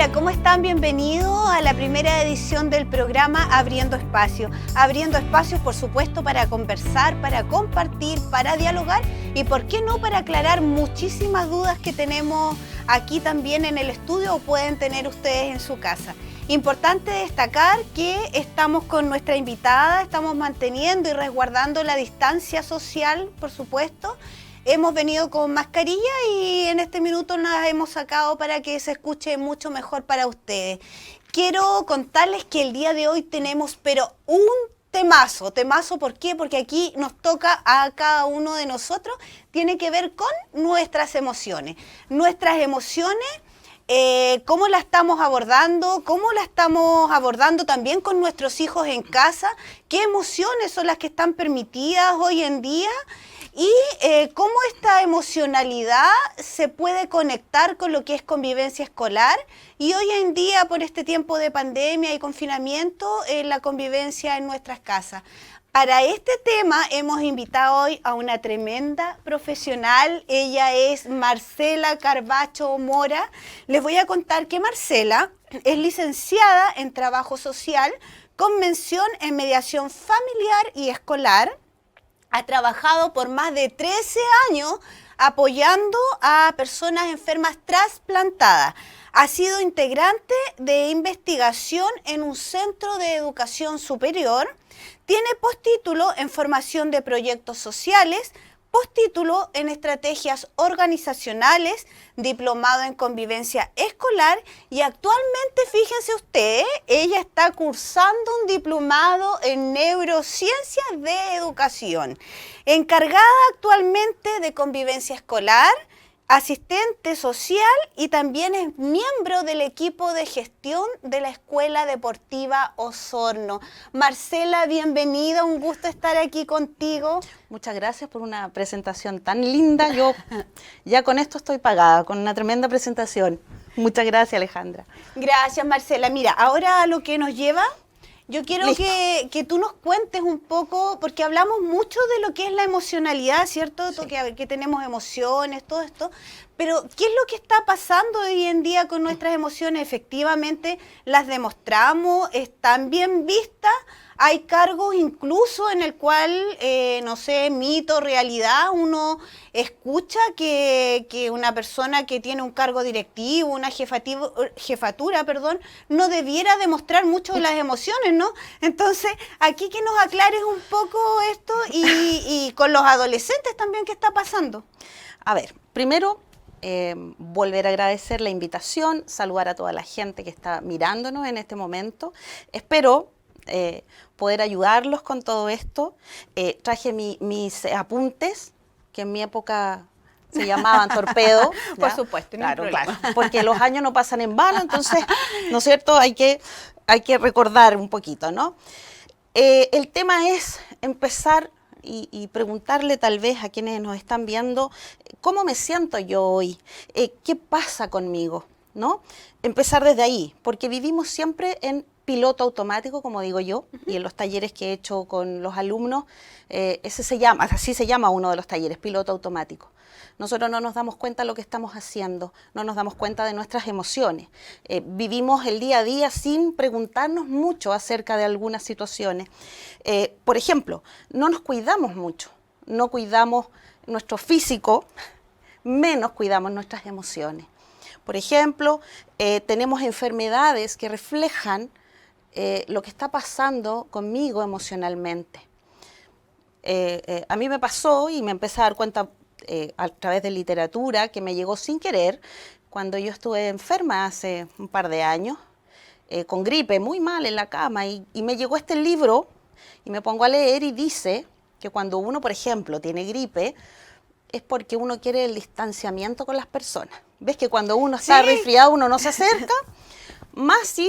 Hola, ¿cómo están? Bienvenidos a la primera edición del programa Abriendo Espacio. Abriendo espacios, por supuesto, para conversar, para compartir, para dialogar y, ¿por qué no?, para aclarar muchísimas dudas que tenemos aquí también en el estudio o pueden tener ustedes en su casa. Importante destacar que estamos con nuestra invitada, estamos manteniendo y resguardando la distancia social, por supuesto. Hemos venido con mascarilla y en este minuto las hemos sacado para que se escuche mucho mejor para ustedes. Quiero contarles que el día de hoy tenemos, pero un temazo, ¿por qué? Porque aquí nos toca a cada uno de nosotros, tiene que ver con nuestras emociones. ¿Cómo la estamos abordando? ¿Cómo la estamos abordando también con nuestros hijos en casa? ¿Qué emociones son las que están permitidas hoy en día? Y cómo esta emocionalidad se puede conectar con lo que es convivencia escolar y hoy en día, por este tiempo de pandemia y confinamiento, la convivencia en nuestras casas. Para este tema hemos invitado hoy a una tremenda profesional. Ella es Marcela Carbacho Mora. Les voy a contar que Marcela es licenciada en Trabajo Social con mención en Mediación Familiar y Escolar. Ha trabajado por más de 13 años apoyando a personas enfermas trasplantadas. Ha sido integrante de investigación en un centro de educación superior. Tiene postítulo en formación de proyectos sociales, postítulo en estrategias organizacionales, diplomado en convivencia escolar y actualmente, fíjense ustedes, ella está cursando un diplomado en neurociencias de educación. Encargada actualmente de convivencia escolar, asistente social y también es miembro del equipo de gestión de la Escuela Deportiva Osorno. Marcela, bienvenida, un gusto estar aquí contigo. Muchas gracias por una presentación tan linda. Yo ya con esto estoy pagada, con una tremenda presentación. Muchas gracias, Alejandra. Gracias, Marcela. Mira, ahora a lo que nos lleva, yo quiero que tú nos cuentes un poco, porque hablamos mucho de lo que es la emocionalidad, ¿cierto? Sí. Que tenemos emociones, todo esto, pero ¿qué es lo que está pasando hoy en día con nuestras emociones? Efectivamente, las demostramos, están bien vistas. Hay cargos incluso en el cual, no sé, mito, realidad, uno escucha que una persona que tiene un cargo directivo, una jefatura, no debiera demostrar mucho las emociones, ¿no? Entonces, aquí que nos aclares un poco esto y con los adolescentes también, ¿qué está pasando? A ver, primero, volver a agradecer la invitación, saludar a toda la gente que está mirándonos en este momento. Espero poder ayudarlos con todo esto. Traje mis apuntes, que en mi época se llamaban torpedo. Por supuesto, no claro, porque los años no pasan en vano, entonces, ¿no es cierto? Hay que recordar un poquito, ¿no? El tema es empezar y preguntarle tal vez a quienes nos están viendo, ¿cómo me siento yo hoy? ¿Qué pasa conmigo? ¿No? Empezar desde ahí, porque vivimos siempre en piloto automático, como digo yo, y en los talleres que he hecho con los alumnos, así se llama uno de los talleres, piloto automático. Nosotros no nos damos cuenta de lo que estamos haciendo, no nos damos cuenta de nuestras emociones. Vivimos el día a día sin preguntarnos mucho acerca de algunas situaciones. Por ejemplo, no nos cuidamos mucho, no cuidamos nuestro físico, menos cuidamos nuestras emociones. Por ejemplo, tenemos enfermedades que reflejan lo que está pasando conmigo emocionalmente. A mí me pasó y me empecé a dar cuenta a través de literatura que me llegó sin querer cuando yo estuve enferma hace un par de años, con gripe, muy mal en la cama, y me llegó este libro y me pongo a leer y dice que cuando uno, por ejemplo, tiene gripe, es porque uno quiere el distanciamiento con las personas. ¿Ves que cuando uno está resfriado uno no se acerca? Más si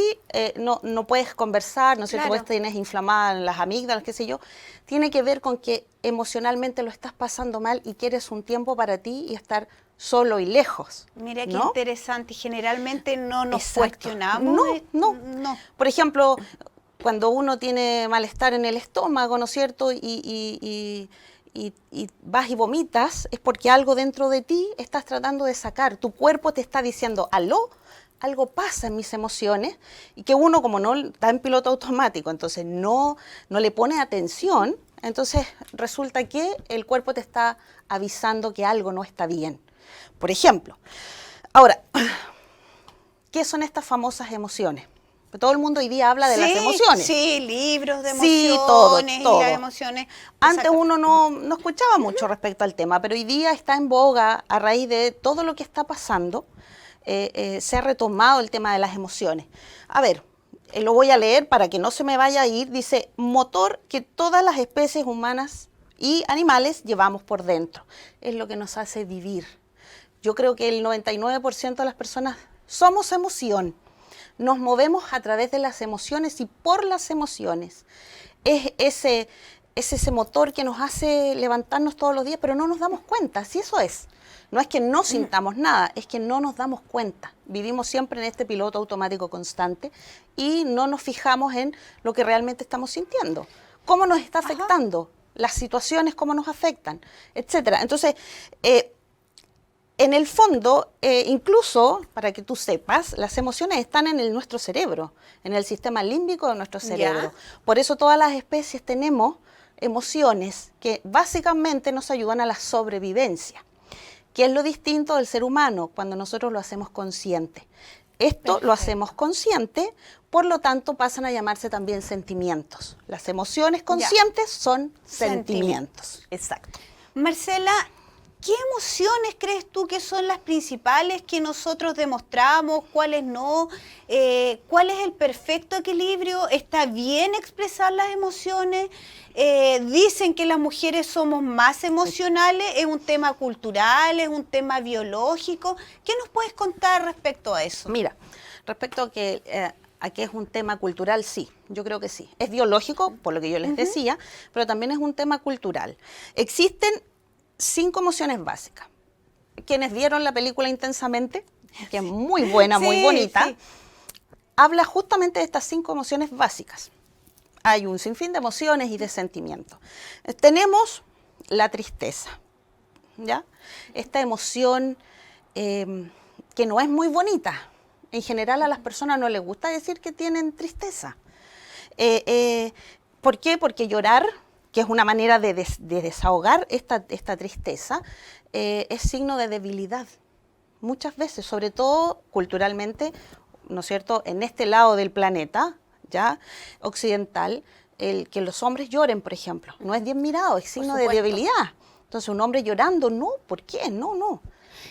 no puedes conversar, ¿no es cierto? Claro. Tienes inflamadas las amígdalas, qué sé yo. Tiene que ver con que emocionalmente lo estás pasando mal y quieres un tiempo para ti y estar solo y lejos. Mira qué ¿no? interesante. Y generalmente no nos cuestionamos. No. Por ejemplo, cuando uno tiene malestar en el estómago, ¿no es cierto? Y vas y vomitas, es porque algo dentro de ti estás tratando de sacar. Tu cuerpo te está diciendo, aló, algo pasa en mis emociones y que uno como no está en piloto automático, entonces no le pone atención, entonces resulta que el cuerpo te está avisando que algo no está bien. Por ejemplo, ahora, ¿qué son estas famosas emociones? Todo el mundo hoy día habla de las emociones. Sí, libros de emociones, sí, todo. y las emociones. Antes uno no escuchaba mucho respecto al tema, pero hoy día está en boga a raíz de todo lo que está pasando. Se ha retomado el tema de las emociones. A ver, lo voy a leer para que no se me vaya a ir. Dice, motor que todas las especies humanas y animales llevamos por dentro. Es lo que nos hace vivir. Yo creo que el 99% de las personas somos emoción. Nos movemos a través de las emociones y por las emociones. Es ese motor que nos hace levantarnos todos los días, pero no nos damos cuenta, si eso es. No es que no sintamos nada, es que no nos damos cuenta. Vivimos siempre en este piloto automático constante y no nos fijamos en lo que realmente estamos sintiendo. ¿Cómo nos está afectando? Las situaciones, cómo nos afectan, etcétera. Entonces, en el fondo, incluso, para que tú sepas, las emociones están en nuestro cerebro, en el sistema límbico de nuestro cerebro. ¿Ya? Por eso todas las especies tenemos emociones que básicamente nos ayudan a la sobrevivencia, que es lo distinto del ser humano cuando nosotros lo hacemos consciente. Esto lo hacemos consciente, por lo tanto pasan a llamarse también sentimientos. Las emociones conscientes son sentimientos. Exacto. Marcela, ¿qué emociones crees tú que son las principales que nosotros demostramos? ¿Cuáles no? ¿Cuál es el perfecto equilibrio? ¿Está bien expresar las emociones? Dicen que las mujeres somos más emocionales. ¿Es un tema cultural? ¿Es un tema biológico? ¿Qué nos puedes contar respecto a eso? Mira, respecto a que es un tema cultural, sí, yo creo que sí. Es biológico, por lo que yo les decía, pero también es un tema cultural. Existen 5 emociones básicas. Quienes vieron la película Intensamente, que es muy buena, muy bonita, habla justamente de estas 5 emociones básicas. Hay un sinfín de emociones y de sentimientos. Tenemos la tristeza, ¿ya? Esta emoción que no es muy bonita. En general a las personas no les gusta decir que tienen tristeza. ¿Por qué? Porque llorar, que es una manera de desahogar esta tristeza, es signo de debilidad. Muchas veces, sobre todo culturalmente, ¿no es cierto?, en este lado del planeta, ya occidental, el que los hombres lloren, por ejemplo, no es bien mirado, es signo de debilidad. Entonces, un hombre llorando, no, ¿por qué? No.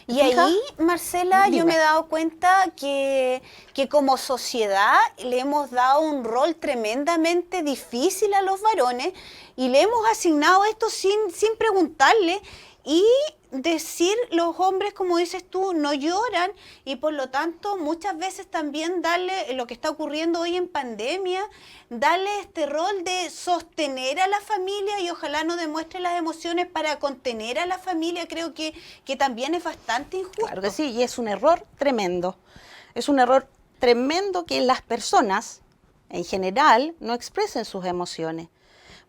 Y ahí, Marcela, yo me he dado cuenta que como sociedad le hemos dado un rol tremendamente difícil a los varones y le hemos asignado esto sin preguntarle y decir los hombres, como dices tú, no lloran y por lo tanto muchas veces también darle lo que está ocurriendo hoy en pandemia, darle este rol de sostener a la familia y ojalá no demuestre las emociones para contener a la familia, creo que también es bastante injusto. Claro que sí, y es un error tremendo. Es un error tremendo que las personas en general no expresen sus emociones.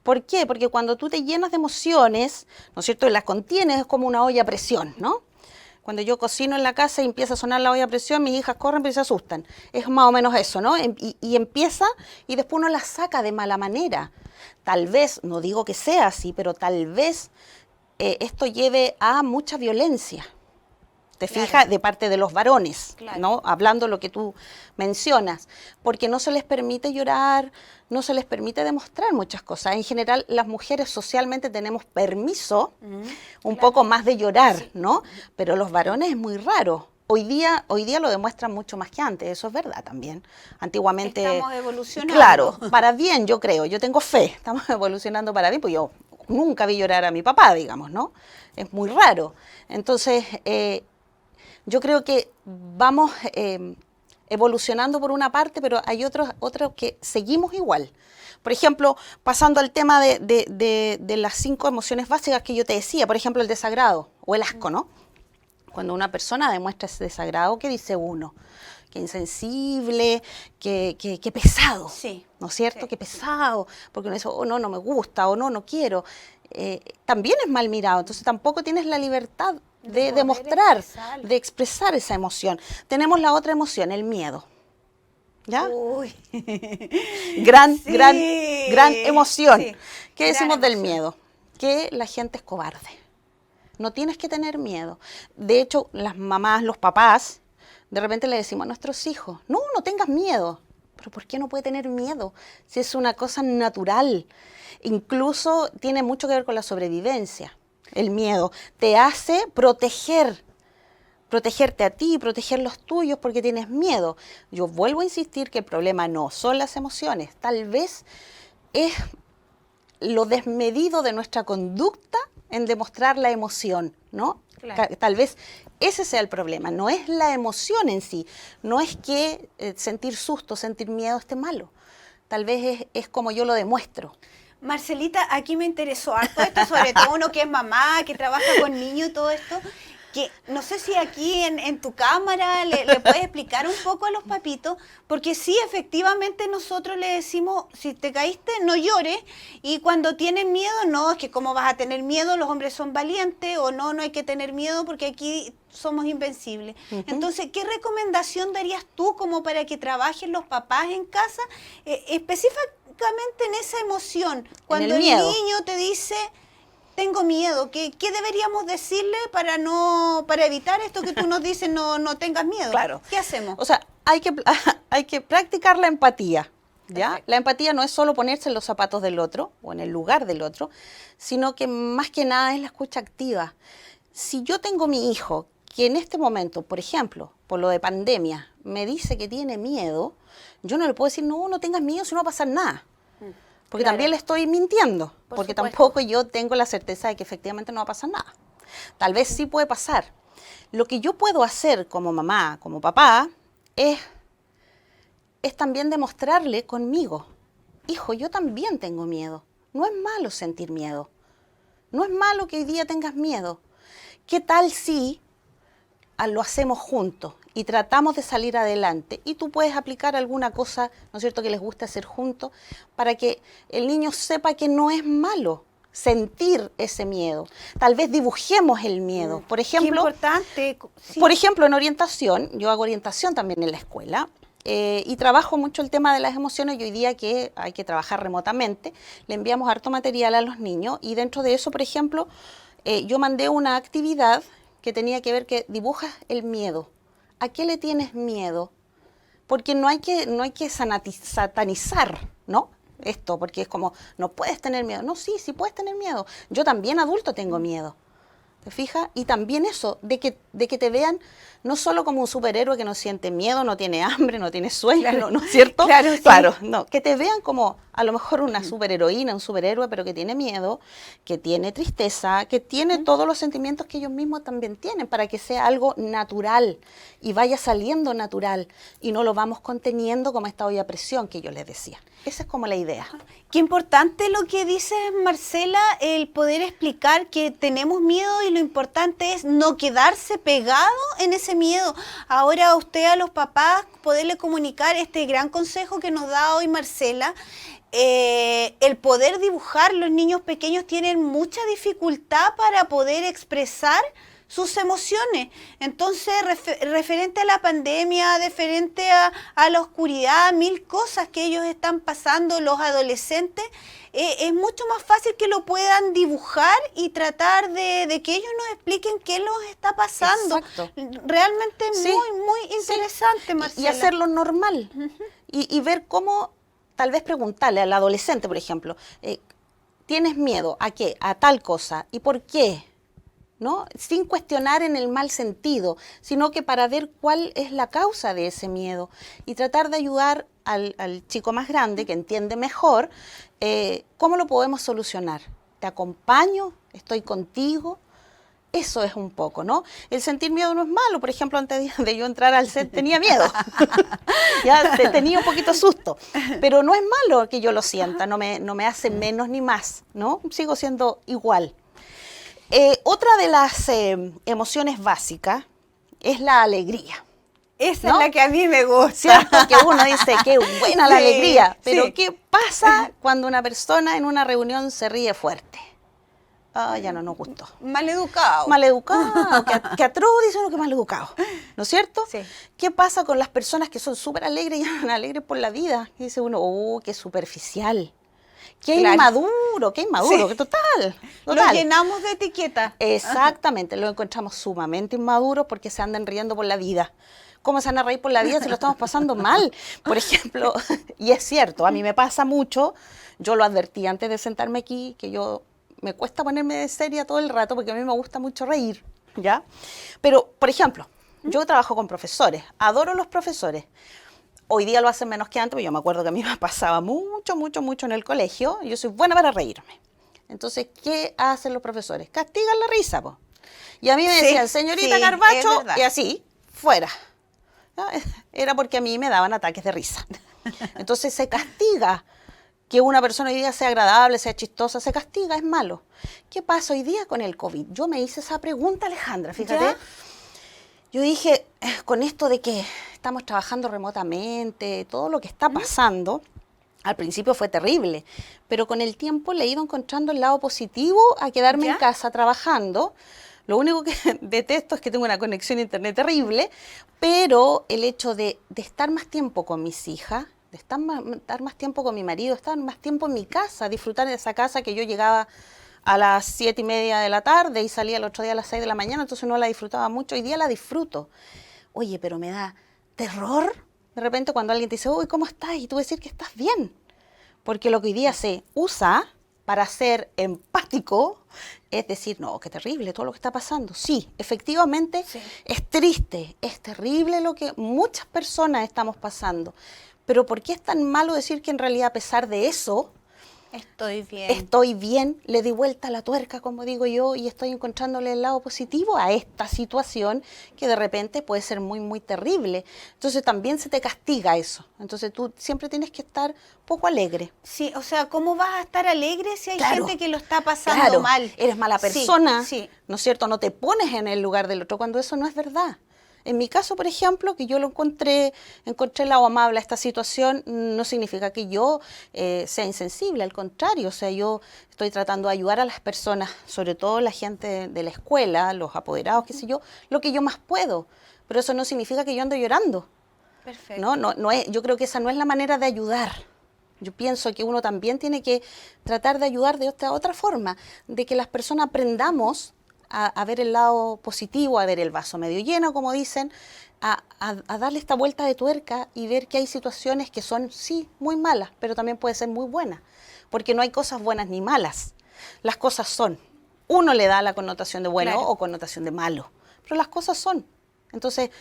¿Por qué? Porque cuando tú te llenas de emociones, ¿no es cierto?, y las contienes, es como una olla a presión, ¿no? Cuando yo cocino en la casa y empieza a sonar la olla a presión, mis hijas corren pero se asustan. Es más o menos eso, ¿no? Y empieza y después uno la saca de mala manera. Tal vez, no digo que sea así, pero tal vez esto lleve a mucha violencia. ¿Te fijas? De parte de los varones, ¿no? Hablando lo que tú mencionas, porque no se les permite llorar, no se les permite demostrar muchas cosas. En general, las mujeres socialmente tenemos permiso un poco más de llorar, ¿no? Pero los varones es muy raro. Hoy día lo demuestran mucho más que antes, eso es verdad también. Antiguamente... Estamos evolucionando. Claro, para bien yo creo, yo tengo fe, estamos evolucionando para bien, pues yo nunca vi llorar a mi papá, digamos, ¿no? Es muy raro. Entonces... yo creo que vamos evolucionando por una parte, pero hay otros que seguimos igual. Por ejemplo, pasando al tema de las 5 emociones básicas que yo te decía, por ejemplo, el desagrado o el asco, ¿no? Cuando una persona demuestra ese desagrado, ¿qué dice uno? Que insensible, que pesado, ¿no es cierto? Que pesado, porque uno dice, oh, no me gusta, o no quiero. También es mal mirado, entonces tampoco tienes la libertad de poder demostrar, expresarlo. de expresar esa emoción. Tenemos la otra emoción, el miedo. ¿Ya? Uy. Gran Sí, emoción. sí, ¿Qué gran decimos del emoción. miedo? Que la gente es cobarde. No tienes que tener miedo. De hecho, las mamás, los papás, de repente le decimos a nuestros hijos, no tengas miedo. Pero ¿por qué no puede tener miedo? Si es una cosa natural. Incluso tiene mucho que ver con la sobrevivencia. El miedo te hace protegerte a ti, proteger los tuyos porque tienes miedo. Yo vuelvo a insistir que el problema no son las emociones, tal vez es lo desmedido de nuestra conducta en demostrar la emoción, ¿no? Claro. Tal vez ese sea el problema, no es la emoción en sí, no es que sentir susto, sentir miedo esté malo, tal vez es como yo lo demuestro. Marcelita, aquí me interesó harto esto, sobre todo uno que es mamá, que trabaja con niños y todo esto, que no sé si aquí en tu cámara le puedes explicar un poco a los papitos, porque sí, efectivamente nosotros le decimos, si te caíste, no llores, y cuando tienes miedo, no, es que cómo vas a tener miedo, los hombres son valientes, o no hay que tener miedo porque aquí somos invencibles. Entonces, ¿qué recomendación darías tú como para que trabajen los papás en casa, específicamente en esa emoción? Cuando el miedo. niño te dice, tengo miedo, ¿qué deberíamos decirle para evitar esto que tú nos dices, no tengas miedo? Claro. ¿Qué hacemos? O sea, hay que practicar la empatía, ¿ya? Perfecto. La empatía no es solo ponerse en los zapatos del otro o en el lugar del otro, sino que más que nada es la escucha activa. Si yo tengo mi hijo que en este momento, por ejemplo, por lo de pandemia, me dice que tiene miedo, yo no le puedo decir, no tengas miedo, si no va a pasar nada. Porque Claro. también le estoy mintiendo, Por porque supuesto. tampoco yo tengo la certeza de que efectivamente no va a pasar nada. Tal vez sí puede pasar. Lo que yo puedo hacer como mamá, como papá, es también demostrarle conmigo, hijo, yo también tengo miedo. No es malo sentir miedo. No es malo que hoy día tengas miedo. ¿Qué tal si lo hacemos juntos y tratamos de salir adelante? Y tú puedes aplicar alguna cosa, ¿no es cierto?, que les guste hacer juntos, para que el niño sepa que no es malo sentir ese miedo. Tal vez dibujemos el miedo. Por Qué ejemplo, importante. Sí. por ejemplo, en orientación, yo hago orientación también en la escuela, y trabajo mucho el tema de las emociones, y hoy día que hay que trabajar remotamente, le enviamos harto material a los niños, y dentro de eso, por ejemplo, yo mandé una actividad que tenía que ver que dibujas el miedo. ¿A qué le tienes miedo? Porque no hay que satanizar, ¿no? Esto, porque es como, no puedes tener miedo. No, sí puedes tener miedo. Yo también adulto tengo miedo. ¿Te fijas? Y también eso, de que te vean no solo como un superhéroe que no siente miedo, no tiene hambre, no tiene sueño, Claro. ¿no es cierto? Claro, sí. Claro, no, que te vean como a lo mejor una superheroína, un superhéroe, pero que tiene miedo, que tiene tristeza, que tiene todos los sentimientos que ellos mismos también tienen, para que sea algo natural y vaya saliendo natural y no lo vamos conteniendo como esta olla a presión que yo les decía. Esa es como la idea. Qué importante lo que dices, Marcela, el poder explicar que tenemos miedo y lo importante es no quedarse pegado en ese miedo. Ahora a usted, a los papás, poderle comunicar este gran consejo que nos da hoy Marcela. El poder dibujar, los niños pequeños tienen mucha dificultad para poder expresar sus emociones. Entonces, referente a la pandemia, referente a la oscuridad, mil cosas que ellos están pasando, los adolescentes, es mucho más fácil que lo puedan dibujar y tratar de que ellos nos expliquen qué los está pasando. Exacto. Realmente Sí, muy interesante, sí. Marcela. Y hacerlo normal. Y ver cómo, tal vez preguntarle al adolescente, por ejemplo, ¿tienes miedo a qué? A tal cosa. ¿Y por qué? ¿No? Sin cuestionar en el mal sentido, sino que para ver cuál es la causa de ese miedo y tratar de ayudar al chico más grande que entiende mejor cómo lo podemos solucionar. Te acompaño, estoy contigo. Eso es un poco, ¿no? El sentir miedo no es malo. Por ejemplo, antes de yo entrar al set tenía miedo. Ya tenía un poquito de susto. Pero no es malo que yo lo sienta, no me hace menos ni más, ¿no? Sigo siendo igual. Otra de las emociones básicas es la alegría. Esa ¿no? es la que a mí me gusta. Cierto que uno dice, qué buena la Sí, alegría, pero sí. ¿qué pasa cuando una persona en una reunión se ríe fuerte? ya no nos gustó. Maleducado. Maleducado, que atroz dice uno que maleducado, ¿no es cierto? Sí. ¿Qué pasa con las personas que son súper alegres y andan alegres por la vida? Y dice uno, qué superficial, qué Claro. inmaduro, Sí. que total. Lo llenamos de etiqueta. Exactamente, lo encontramos sumamente inmaduros porque se andan riendo por la vida. ¿Cómo se van a reír por la vida si lo estamos pasando mal? Por ejemplo, y es cierto, a mí me pasa mucho, yo lo advertí antes de sentarme aquí, que me cuesta ponerme de seria todo el rato porque a mí me gusta mucho reír, ¿ya? Pero, por ejemplo, yo trabajo con profesores, adoro los profesores. Hoy día lo hacen menos que antes, pero yo me acuerdo que a mí me pasaba mucho en el colegio, y yo soy buena para reírme. Entonces, ¿qué hacen los profesores? Castigan la risa, po. Y a mí me decían, señorita sí, Carbacho, es verdad. y así, fuera. ¿No? Era porque a mí me daban ataques de risa. Entonces se castiga que una persona hoy día sea agradable, sea chistosa, se castiga, es malo. ¿Qué pasa hoy día con el COVID? Yo me hice esa pregunta, Alejandra, fíjate. ¿Ya? Yo dije, con esto de que estamos trabajando remotamente, todo lo que está pasando, al principio fue terrible, pero con el tiempo le he ido encontrando el lado positivo a quedarme en ¿Ya? casa trabajando. Lo único que detesto es que tengo una conexión a internet terrible, pero el hecho de estar más tiempo con mis hijas, de estar más tiempo con mi marido, estar más tiempo en mi casa, disfrutar de esa casa que yo llegaba a las 7:30 de la tarde y salía el otro día a las 6 de la mañana, entonces no la disfrutaba mucho. Hoy día la disfruto. Oye, pero me da terror de repente cuando alguien te dice, uy, ¿cómo estás? Y tú decir que estás bien. Porque lo que hoy día se usa para ser empático es decir, no, qué terrible todo lo que está pasando. Sí, efectivamente Sí. es triste, es terrible lo que muchas personas estamos pasando. Pero ¿por qué es tan malo decir que en realidad a pesar de eso Estoy bien. estoy bien, le di vuelta a la tuerca, como digo yo, y estoy encontrándole el lado positivo a esta situación que de repente puede ser muy terrible? Entonces también se te castiga eso. Entonces tú siempre tienes que estar poco alegre. Sí, o sea, ¿cómo vas a estar alegre si hay Claro, gente que lo está pasando Claro, mal? eres mala Sí, persona, sí. ¿no es cierto? No te pones en el lugar del otro cuando eso no es verdad. En mi caso, por ejemplo, que yo encontré el lado amable a esta situación, no significa que yo sea insensible, al contrario, o sea, yo estoy tratando de ayudar a las personas, sobre todo la gente de la escuela, los apoderados, qué sé yo, lo que yo más puedo, pero eso no significa que yo ando llorando. Perfecto. No es, yo creo que esa no es la manera de ayudar. Yo pienso que uno también tiene que tratar de ayudar de otra forma, de que las personas aprendamos a ver el lado positivo, a ver el vaso medio lleno, como dicen, a darle esta vuelta de tuerca y ver que hay situaciones que son, sí, muy malas, pero también pueden ser muy buenas, porque no hay cosas buenas ni malas. Las cosas son. Uno le da la connotación de bueno Claro. o connotación de malo, pero las cosas son. Entonces,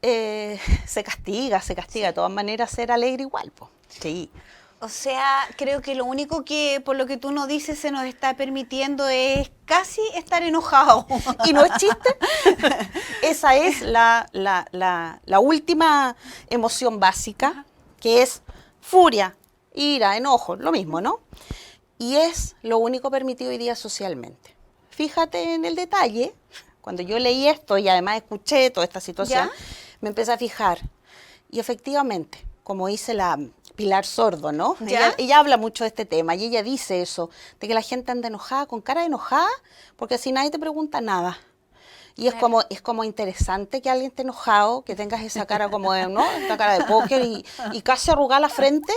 se castiga de todas maneras ser alegre igual, po. Sí. O sea, creo que lo único que, por lo que tú nos dices, se nos está permitiendo es casi estar enojado. Y no es chiste, esa es la última emoción básica, que es furia, ira, enojo, lo mismo, ¿no? Y es lo único permitido hoy día socialmente. Fíjate en el detalle, cuando yo leí esto y además escuché toda esta situación, ¿Ya? me empecé a fijar. Y efectivamente, como dice la Pilar Sordo, ¿no? ¿Ya? Ella habla mucho de este tema y ella dice eso, de que la gente anda enojada, con cara de enojada, porque así nadie te pregunta nada. Y Claro. es como interesante que alguien esté enojado, que tengas esa cara como de, ¿no? Esta cara de póker y casi arrugada la frente.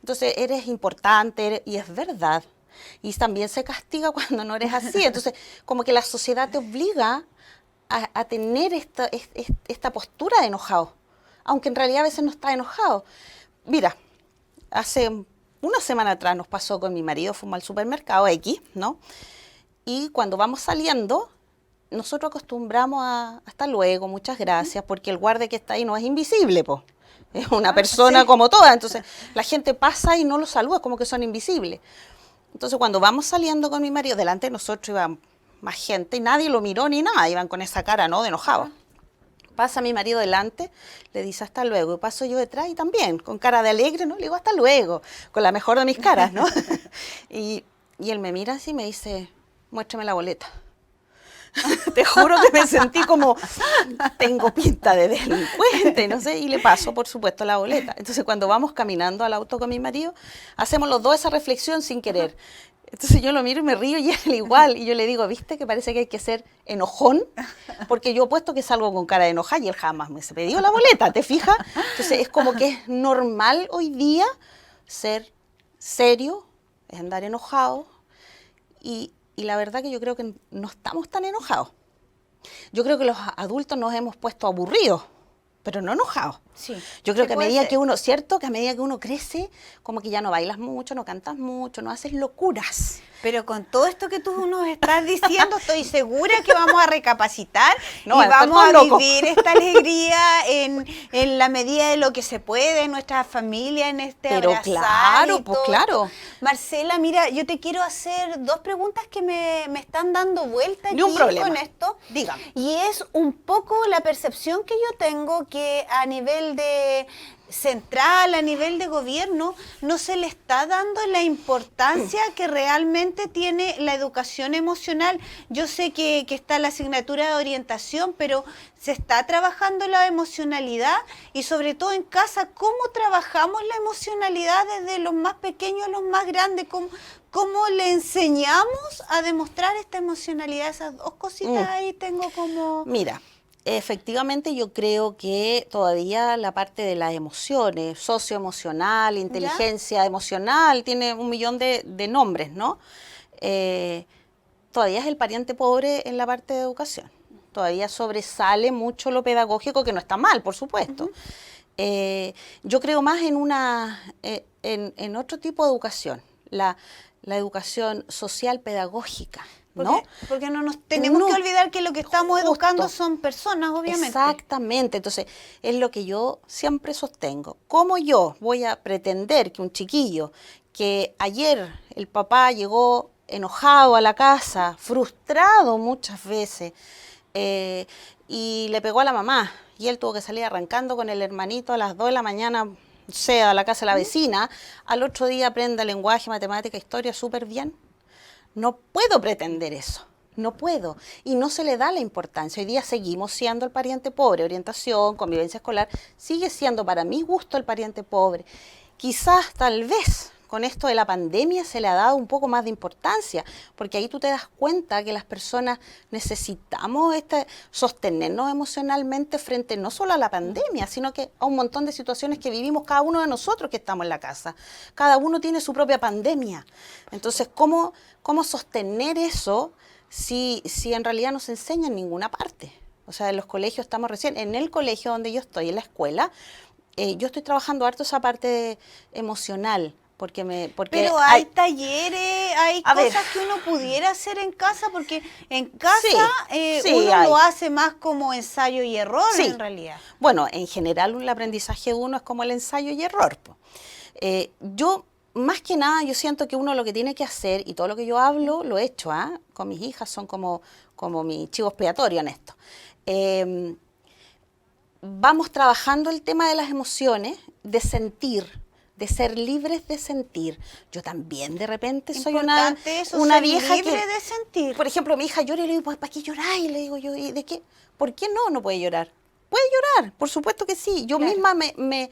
Entonces eres importante y es verdad. Y también se castiga cuando no eres así. Entonces, como que la sociedad te obliga a tener esta postura de enojado, aunque en realidad a veces no estás enojado. Mira, hace una semana atrás nos pasó con mi marido, fuimos al supermercado X, ¿no? Y cuando vamos saliendo, nosotros acostumbramos a hasta luego, muchas gracias, porque el guardia que está ahí no es invisible, po. Es una persona sí. como toda, entonces la gente pasa y no los saluda, como que son invisibles. Entonces cuando vamos saliendo con mi marido, delante de nosotros iba más gente y nadie lo miró ni nada, iban con esa cara, ¿no?, de enojado. Pasa mi marido delante, le dice hasta luego, y paso yo detrás y también, con cara de alegre, ¿no? Le digo hasta luego, con la mejor de mis caras, ¿no? y él me mira así y me dice, muéstrame la boleta. Te juro que me sentí como, tengo pinta de delincuente, no sé, y le paso, por supuesto, la boleta. Entonces, cuando vamos caminando al auto con mi marido, hacemos los dos esa reflexión sin querer. Entonces yo lo miro y me río y él igual. Y yo le digo, ¿viste que parece que hay que ser enojón? Porque yo apuesto que salgo con cara de enojada y él jamás me se pidió la boleta, ¿te fijas? Entonces es como que es normal hoy día ser serio, es andar enojado. Y la verdad que yo creo que no estamos tan enojados. Yo creo que los adultos nos hemos puesto aburridos, pero no enojados. Sí. Yo creo Sí, que a puede medida ser. que uno, ¿cierto? Que a medida que uno crece, como que ya no bailas mucho, no cantas mucho, no haces locuras. Pero con todo esto que tú nos estás diciendo, estoy segura que vamos a recapacitar No, y va a estar vamos a todo loco. vivir esta alegría en la medida de lo que se puede, en nuestra familia, en este Pero abrazar claro, y pues todo. claro. Marcela, mira, yo te quiero hacer dos preguntas que me están dando vuelta Ni un aquí problema. con esto. Dígame. Y es un poco la percepción que yo tengo que a nivel de central, a nivel de gobierno, no se le está dando la importancia que realmente tiene la educación emocional. Yo sé que está la asignatura de orientación, pero se está trabajando la emocionalidad y sobre todo en casa, ¿cómo trabajamos la emocionalidad desde los más pequeños a los más grandes? ¿Cómo le enseñamos a demostrar esta emocionalidad? Esas dos cositas ahí tengo como... Mira, efectivamente yo creo que todavía la parte de las emociones, socioemocional, inteligencia emocional, tiene 1.000.000 de nombres, ¿no? Todavía es el pariente pobre en la parte de educación. Todavía sobresale mucho lo pedagógico, que no está mal, por supuesto. Yo creo más en otro tipo de educación, la educación social pedagógica, ¿no? Porque no nos tenemos que olvidar que lo que estamos Justo. educando son personas, obviamente. Exactamente, entonces es lo que yo siempre sostengo. ¿Cómo yo voy a pretender que un chiquillo que ayer el papá llegó enojado a la casa, frustrado muchas veces, y le pegó a la mamá, y él tuvo que salir arrancando con el hermanito a las 2 de la mañana, no sé, a la casa de la vecina, al otro día aprenda lenguaje, matemática, historia súper bien? No puedo pretender eso, no puedo. Y no se le da la importancia. Hoy día seguimos siendo el pariente pobre. Orientación, convivencia escolar, sigue siendo para mi gusto el pariente pobre. Quizás, tal vez, con esto de la pandemia se le ha dado un poco más de importancia, porque ahí tú te das cuenta que las personas necesitamos sostenernos emocionalmente frente no solo a la pandemia, sino que a un montón de situaciones que vivimos cada uno de nosotros que estamos en la casa. Cada uno tiene su propia pandemia. Entonces, ¿cómo sostener eso si en realidad no se enseña en ninguna parte? O sea, en los colegios estamos recién, en el colegio donde yo estoy, en la escuela, yo estoy trabajando harto esa parte emocional. Pero hay talleres, hay cosas que uno pudiera hacer en casa, porque en casa uno lo hace más como ensayo y error, en realidad. Bueno, en general el aprendizaje de uno es como el ensayo y error. Yo, más que nada, yo siento que uno lo que tiene que hacer, y todo lo que yo hablo lo he hecho, con mis hijas, son como mi chivo expiatorio en esto. Vamos trabajando el tema de las emociones, de sentir, de ser libres de sentir. Yo también de repente soy una vieja libre de sentir. Por ejemplo, mi hija llora y le digo, ¿para qué lloráis? Y le digo yo, ¿y de qué? ¿Por qué no puede llorar? Puede llorar, por supuesto que sí. Yo misma me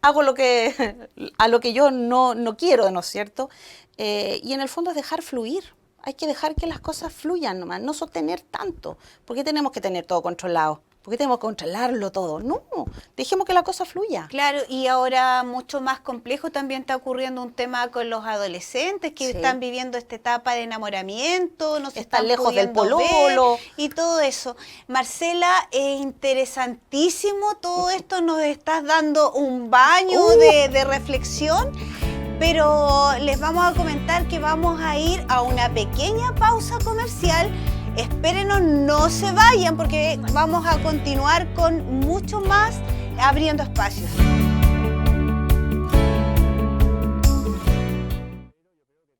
hago a lo que yo no quiero, ¿no es cierto? Y en el fondo es dejar fluir. Hay que dejar que las cosas fluyan nomás, no sostener tanto. ¿Por qué tenemos que tener todo controlado? ¿Por qué tenemos que controlarlo todo? No, dejemos que la cosa fluya. Claro, y ahora mucho más complejo también está ocurriendo un tema con los adolescentes que están viviendo esta etapa de enamoramiento, no se están lejos del pudiendo pololo ver y todo eso. Marcela, es interesantísimo todo esto, nos estás dando un baño de reflexión. Pero les vamos a comentar que vamos a ir a una pequeña pausa comercial. Espérenos, no se vayan porque vamos a continuar con mucho más abriendo espacios.